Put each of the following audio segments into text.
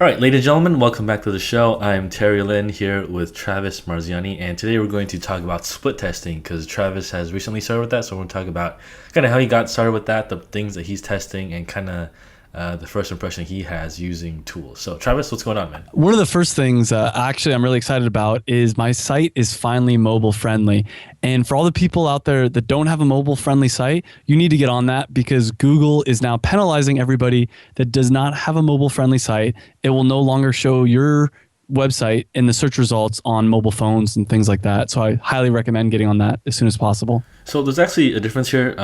All right, ladies and gentlemen, welcome back to the show. I'm Terry Lin here with Travis Marziani, and today we're going to talk about split testing because Travis has recently started with that. So we're going to talk about kind of how he got started with that, the things that he's testing, and kind of the first impression he has using tools. So, Travis, what's going on, man? One of the first things actually I'm really excited about is my site is finally mobile friendly. And for all the people out there that don't have a mobile friendly site, you need to get on that because Google is now penalizing everybody that does not have a mobile friendly site. It will no longer show your website in the search results on mobile phones and things like that. So I highly recommend getting on that as soon as possible. So there's actually a difference here.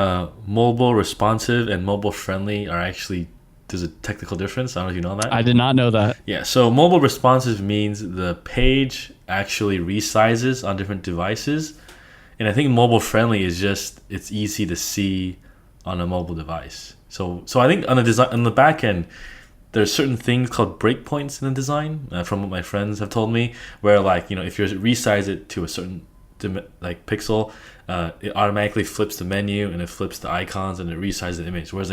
Mobile responsive and mobile friendly are actually there's a technical difference. I don't know if you know that. I did not know that. Yeah, so mobile responsive means the page actually resizes on different devices. And I think mobile friendly is just it's easy to see on a mobile device. So I think on the design on the back end, there's certain things called breakpoints in the design from what my friends have told me, where if you resize it to a certain pixel, it automatically flips the menu and it flips the icons and it resizes the image. Whereas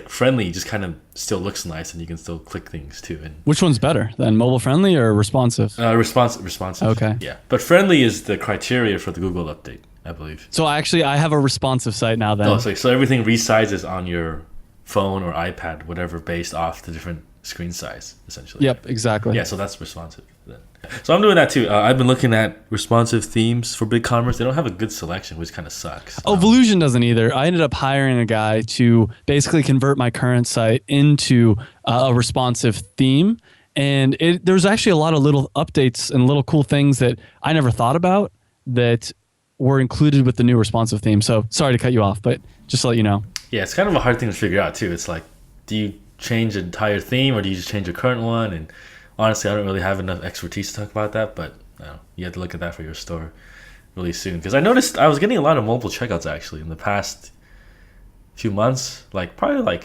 friendly just kind of still looks nice and you can still click things too. And Which one's better then, mobile friendly or responsive? Responsive. Okay. Yeah, but friendly is the criteria for the Google update, I believe. So I have a responsive site now then. Oh, so everything resizes on your phone or iPad, whatever, based off the different screen size, essentially. Yep, exactly. Yeah, so that's responsive then. So I'm doing that too. I've been looking at responsive themes for BigCommerce. They don't have a good selection, which kind of sucks. Oh, Volusion doesn't either. I ended up hiring a guy to basically convert my current site into a responsive theme. And there's actually a lot of little updates and little cool things that I never thought about that were included with the new responsive theme. So sorry to cut you off, but just to let you know. Yeah, it's kind of a hard thing to figure out too. It's like, do you change the entire theme or do you just change your current one? And honestly, I don't really have enough expertise to talk about that, but you have to look at that for your store really soon. Because I noticed I was getting a lot of mobile checkouts actually in the past few months. Probably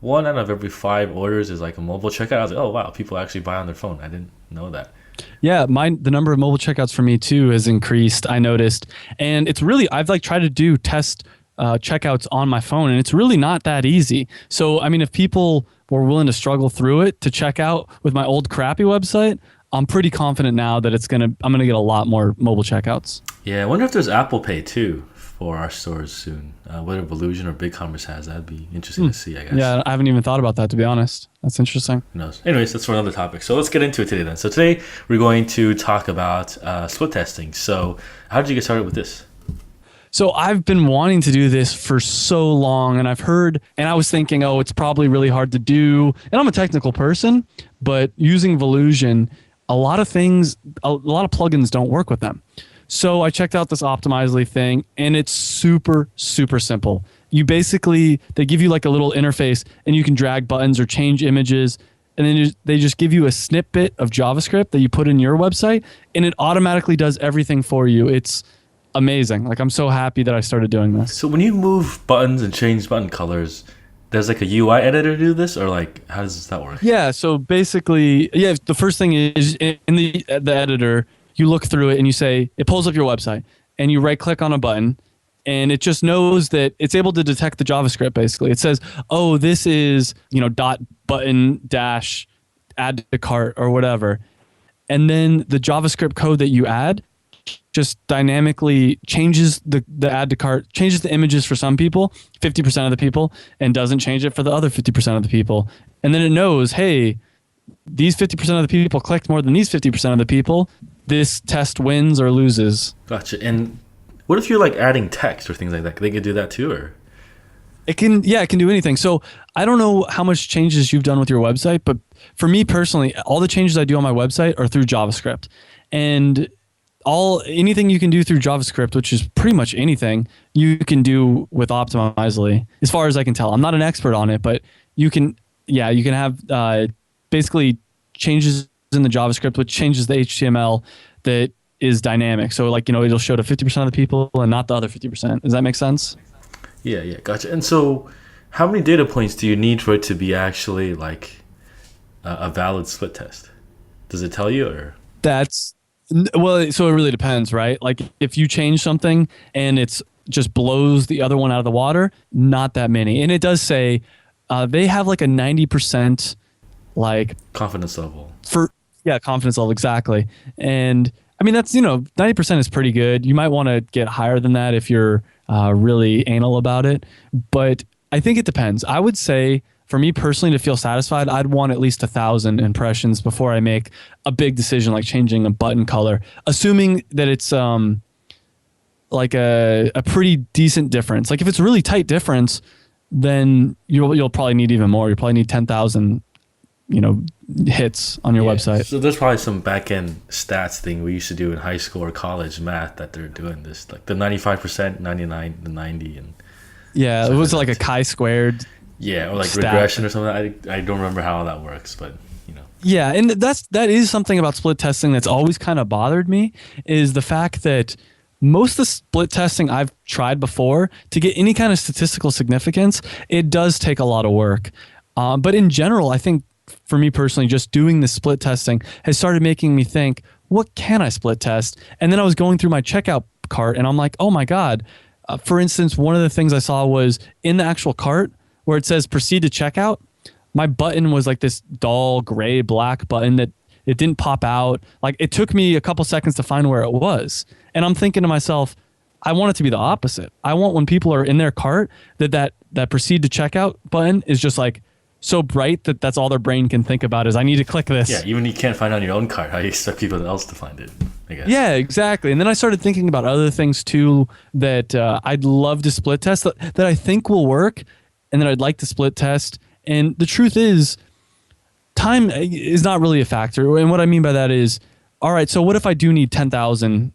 one out of every 5 orders is a mobile checkout. I was like, oh wow, people actually buy on their phone. I didn't know that. Yeah, the number of mobile checkouts for me too has increased, I noticed. And it's really, I've tried to do test checkouts on my phone, and it's really not that easy. So, I mean, if people were willing to struggle through it to check out with my old crappy website, I'm pretty confident now that I'm gonna get a lot more mobile checkouts. Yeah, I wonder if there's Apple Pay too for our stores soon. Whether Volusion or BigCommerce has, that'd be interesting to see, I guess. Yeah, I haven't even thought about that, to be honest. That's interesting. Who knows? Anyways, that's for another topic. So let's get into it today then. So today we're going to talk about split testing. So how did you get started with this? So I've been wanting to do this for so long, and I was thinking, oh, it's probably really hard to do. And I'm a technical person, but using Volusion, a lot of plugins don't work with them. So I checked out this Optimizely thing, and it's super, super simple. They give you a little interface, and you can drag buttons or change images, and then they just give you a snippet of JavaScript that you put in your website, and it automatically does everything for you. It's amazing. I'm so happy that I started doing this. So when you move buttons and change button colors, there's a UI editor to do this, or how does that work? Yeah, so basically, the first thing is in the editor, you look through it and you say, it pulls up your website, and you right click on a button, and it just knows that it's able to detect the JavaScript basically. It says, oh, this is, dot button dash add to cart or whatever. And then the JavaScript code that you add just dynamically changes the add to cart, changes the images for some people, 50% of the people, and doesn't change it for the other 50% of the people. And then it knows, hey, these 50% of the people clicked more than these 50% of the people. This test wins or loses. Gotcha. And what if you're adding text or things like that? They could do that too, or? It can do anything. So I don't know how much changes you've done with your website, but for me personally, all the changes I do on my website are through JavaScript. And anything you can do through JavaScript, which is pretty much anything, you can do with Optimizely, as far as I can tell. I'm not an expert on it, but you can have basically changes in the JavaScript, which changes the HTML that is dynamic. So it'll show to 50% of the people and not the other 50%. Does that make sense? Yeah, gotcha. And so how many data points do you need for it to be actually a valid split test? Does it tell you, or? So it really depends, right? If you change something and it's just blows the other one out of the water, not that many. And it does say they have a 90% like Confidence level. for yeah, confidence level exactly. And I mean that's 90% is pretty good. You might want to get higher than that if you're really anal about it, but I think it depends. I would say for me personally to feel satisfied, I'd want at least 1,000 impressions before I make a big decision like changing a button color, assuming that it's like a pretty decent difference. Like if it's a really tight difference, then you'll probably need even more. You probably need 10,000 hits on your website. So there's probably some back end stats thing we used to do in high school or college math that they're doing this, like the 95%, 99, the 90, and Yeah, it was like a chi-squared. yeah, or like Stat. regression or something. I don't remember how that works, but Yeah, and that is something about split testing that's always kind of bothered me, is the fact that most of the split testing I've tried before, to get any kind of statistical significance, it does take a lot of work. But in general, I think for me personally, just doing the split testing has started making me think, what can I split test? And then I was going through my checkout cart and I'm like, oh my God. For instance, one of the things I saw was in the actual cart where it says proceed to checkout, my button was like this dull gray black button that it didn't pop out. Like it took me a couple seconds to find where it was. And I'm thinking to myself, I want it to be the opposite. I want when people are in their cart that proceed to checkout button is just like so bright that that's all their brain can think about is I need to click this. yeah, even you can't find it on your own cart, how do you expect people else to find it? I guess. Yeah, exactly. And then I started thinking about other things too that I'd love to split test that I think will work and that I'd like to split test. And the truth is, time is not really a factor. And what I mean by that is, all right, so what if I do need 10,000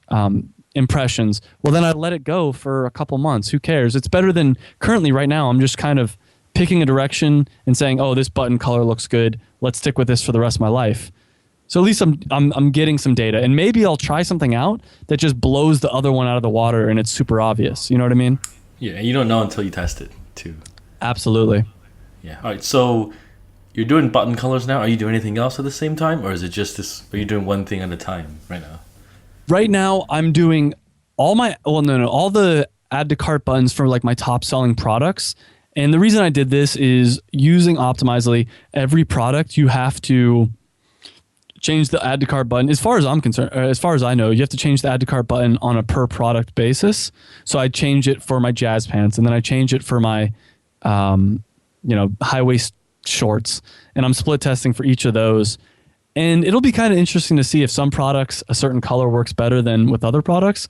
impressions? Well, then I let it go for a couple months. Who cares? It's better than currently right now. I'm just kind of picking a direction and saying, oh, this button color looks good. Let's stick with this for the rest of my life. So at least I'm getting some data, and maybe I'll try something out that just blows the other one out of the water and it's super obvious. You know what I mean? Yeah, and you don't know until you test it too. Absolutely. Yeah. All right. So you're doing button colors now. Are you doing anything else at the same time, or is it just this? Are you doing one thing at a time right now? Right now, I'm doing all the add to cart buttons for like my top selling products. And the reason I did this is using Optimizely, every product you have to change the add to cart button. As far as I'm concerned, as far as I know, you have to change the add to cart button on a per product basis. So I change it for my jazz pants, and then I change it for my, high waist shorts, and I'm split testing for each of those. And it'll be kind of interesting to see if some products, a certain color works better than with other products.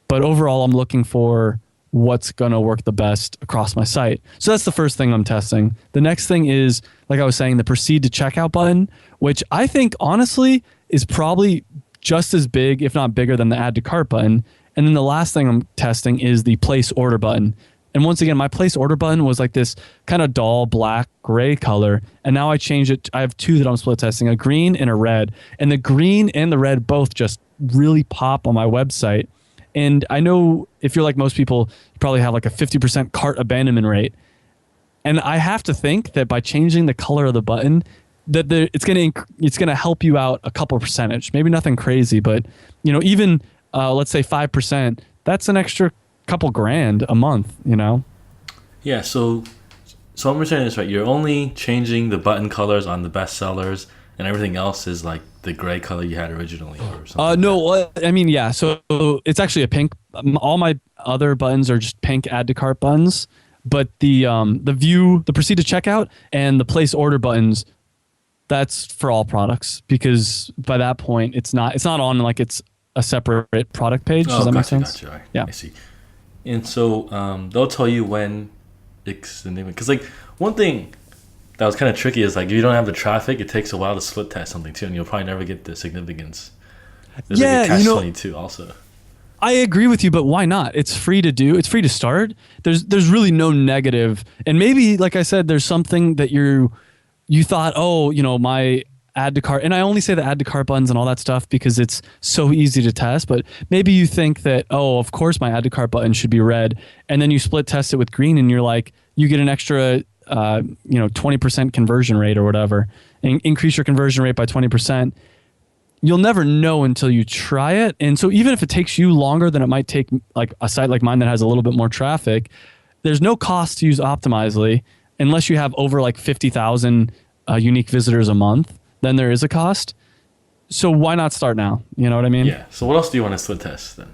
But overall, I'm looking for what's going to work the best across my site. So that's the first thing I'm testing. The next thing is, like I was saying, the proceed to checkout button, which I think honestly is probably just as big, if not bigger than the add to cart button. And then the last thing I'm testing is the place order button. And once again, my place order button was like this kind of dull black gray color. And now I changed it. I have two that I'm split testing, a green and a red. And the green and the red both just really pop on my website. And I know if you're like most people, you probably have like a 50% cart abandonment rate. And I have to think that by changing the color of the button, that it's gonna help you out a couple percentage. Maybe nothing crazy, but even let's say 5%. That's an extra couple grand a month. Yeah. So I'm understanding this right. You're only changing the button colors on the best sellers, and everything else is like the gray color you had originally or something. No, I mean, yeah. So it's actually a pink. All my other buttons are just pink add to cart buttons, but the view, the proceed to checkout, and the place order buttons, that's for all products, because by that point it's not on like it's a separate product page. Does that make sense? Gotcha. Right. Yeah. I see. And so they'll tell you when it's the name, because like one thing that was kind of tricky is like if you don't have the traffic, it takes a while to split test something too, and you'll probably never get the significance. There's like a catch-22 also. I agree with you, but why not? It's free to do. It's free to start. There's really no negative. And maybe, like I said, there's something that you thought, my add to cart, and I only say the add to cart buttons and all that stuff because it's so easy to test, but maybe you think that, of course my add to cart button should be red, and then you split test it with green and you're like, you get an extra 20% conversion rate or whatever, and increase your conversion rate by 20%. You'll never know until you try it. And so even if it takes you longer than it might take like a site like mine that has a little bit more traffic, there's no cost to use Optimizely unless you have over like 50,000 unique visitors a month, then there is a cost. So why not start now? You know what I mean? Yeah. So what else do you want to split test then?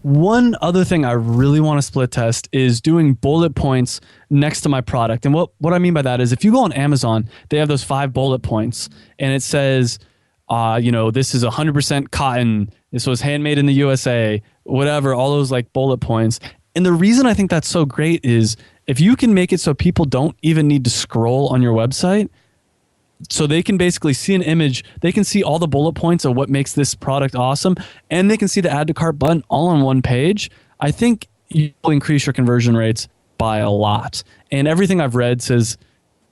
One other thing I really want to split test is doing bullet points next to my product. And what I mean by that is if you go on Amazon, they have those 5 bullet points and it says, this is 100% cotton. This was handmade in the USA, whatever, all those like bullet points. And the reason I think that's so great is if you can make it so people don't even need to scroll on your website, so they can basically see an image, they can see all the bullet points of what makes this product awesome, and they can see the add to cart button all on one page, I think you'll increase your conversion rates by a lot. And everything I've read says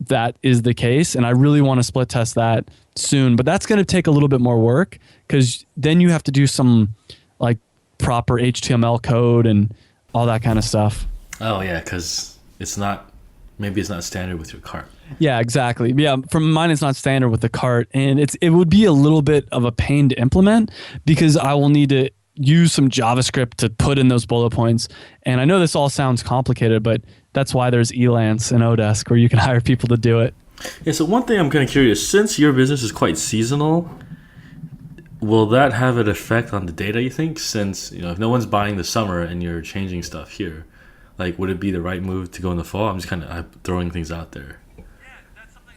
that is the case, and I really want to split test that soon. But that's going to take a little bit more work because then you have to do some like proper HTML code and all that kind of stuff. Oh yeah, because maybe it's not standard with your cart. Yeah, exactly. Yeah, from mine, it's not standard with the cart, and it would be a little bit of a pain to implement because I will need to use some JavaScript to put in those bullet points. And I know this all sounds complicated, but that's why there's Elance and Odesk where you can hire people to do it. Yeah. So one thing I'm kind of curious, since your business is quite seasonal, will that have an effect on the data? You think, since if no one's buying the summer and you're changing stuff here, like would it be the right move to go in the fall? I'm just kind of throwing things out there.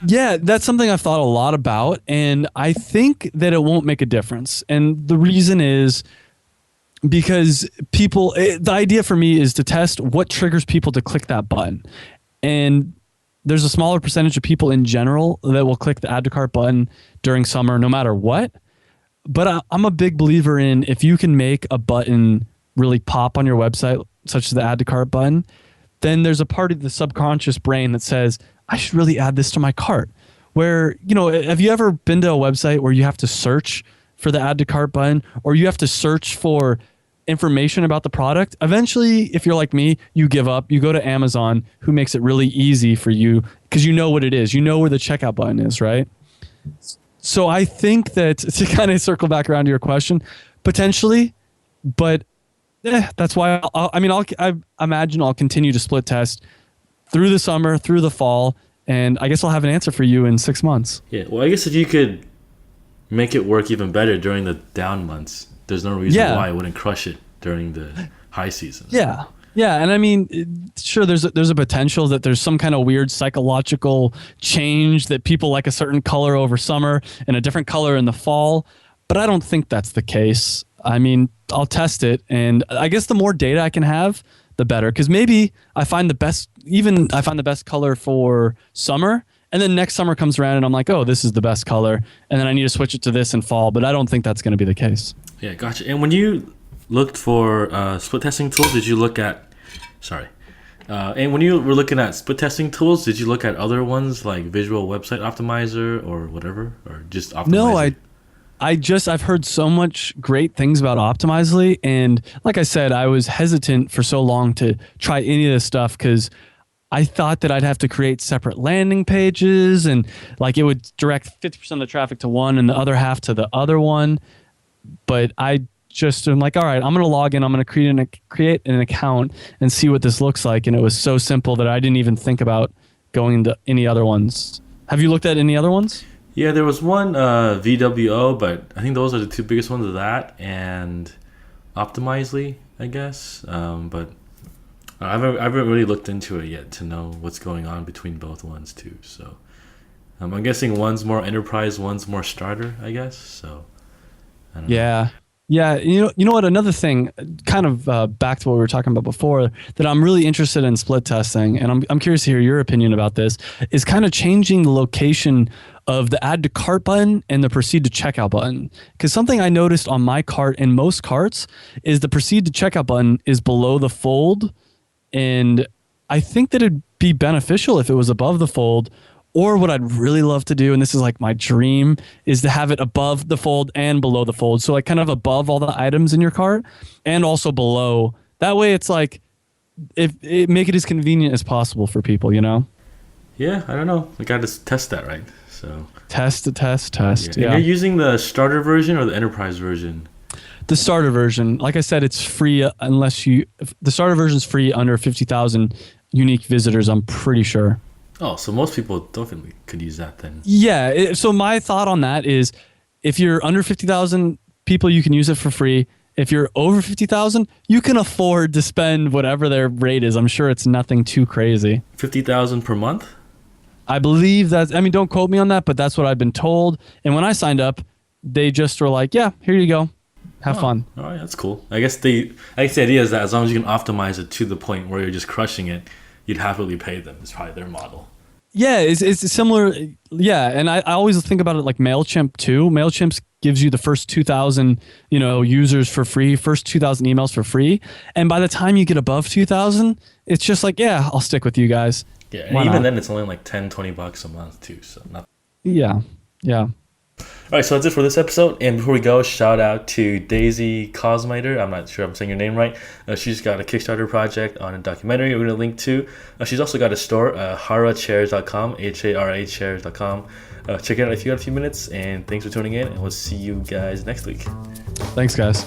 Yeah, that's something I've thought a lot about, and I think that it won't make a difference. And the reason is because the idea for me is to test what triggers people to click that button. And there's a smaller percentage of people in general that will click the add to cart button during summer no matter what. But I'm a big believer in if you can make a button really pop on your website, such as the add to cart button, then there's a part of the subconscious brain that says, I should really add this to my cart. Where, have you ever been to a website where you have to search for the add to cart button or you have to search for information about the product? Eventually, if you're like me, you give up. You go to Amazon, who makes it really easy for you because you know what it is. You know where the checkout button is, right? So I think that, to kind of circle back around to your question, potentially, but that's why I imagine I'll continue to split test through the summer, through the fall, and I guess I'll have an answer for you in 6 months. Yeah, well, I guess if you could make it work even better during the down months, there's no reason why I wouldn't crush it during the high season. Yeah. Yeah, and I mean, sure, there's a potential that there's some kind of weird psychological change that people like a certain color over summer and a different color in the fall, but I don't think that's the case. I mean, I'll test it, and I guess the more data I can have, the better. Because maybe I find the best color for summer, and then next summer comes around and I'm like, oh, this is the best color, and then I need to switch it to this in fall. But I don't think that's going to be the case. Yeah, gotcha. And when you looked for split testing tools, did you look at? And when you were looking at split testing tools, did you look at other ones like Visual Website Optimizer or whatever, or just Optimizer? No, I've heard so much great things about Optimizely, and like I said, I was hesitant for so long to try any of this stuff because I thought that I'd have to create separate landing pages and like it would direct 50% of the traffic to one and the other half to the other one. But I just am like, all right, I'm going to log in, I'm going to create an account and see what this looks like. And it was so simple that I didn't even think about going into any other ones. Have you looked at any other ones? Yeah, there was one VWO, but I think those are the two biggest ones of that, and Optimizely, I guess. But I haven't really looked into it yet to know what's going on between both ones too. So I'm guessing one's more enterprise, one's more starter, I guess. So I don't know. Yeah, you know what? Another thing, kind of back to what we were talking about before, that I'm really interested in split testing, and I'm curious to hear your opinion about this, is kind of changing the location of the add to cart button and the proceed to checkout button. Because something I noticed on my cart and most carts is the proceed to checkout button is below the fold, and I think that it'd be beneficial if it was above the fold. Or what I'd really love to do, and this is like my dream, is to have it above the fold and below the fold. So like kind of above all the items in your cart and also below. That way it's like, make it as convenient as possible for people, you know? Yeah, I don't know. We got to test that, right? So test. Yeah. Yeah. And you're using the starter version or the enterprise version? The starter version. Like I said, it's free the starter version is free under 50,000 unique visitors, I'm pretty sure. Oh, so most people definitely could use that then. Yeah. So my thought on that is, if you're under 50,000 people, you can use it for free. If you're over 50,000, you can afford to spend whatever their rate is. I'm sure it's nothing too crazy. 50,000 per month? I believe that's, I mean, don't quote me on that, but that's what I've been told. And when I signed up, they just were like, yeah, here you go. Have fun. All right, that's cool. I guess the idea is that as long as you can optimize it to the point where you're just crushing it, you'd happily pay them. It's probably their model. Yeah, it's similar. Yeah, and I always think about it like MailChimp too. MailChimp gives you the first 2,000, users for free, first 2,000 emails for free. And by the time you get above 2,000, it's just like, yeah, I'll stick with you guys. Yeah, and even then it's only like 10, $20 a month too. So not. Yeah. All right, so that's it for this episode. And before we go, shout out to Daisy Cosmiter. I'm not sure I'm saying your name right. She's got a Kickstarter project on a documentary we're going to link to. She's also got a store, harachairs.com, HARA chairs.com. Check it out if you got a few minutes. And thanks for tuning in, and we'll see you guys next week. Thanks, guys.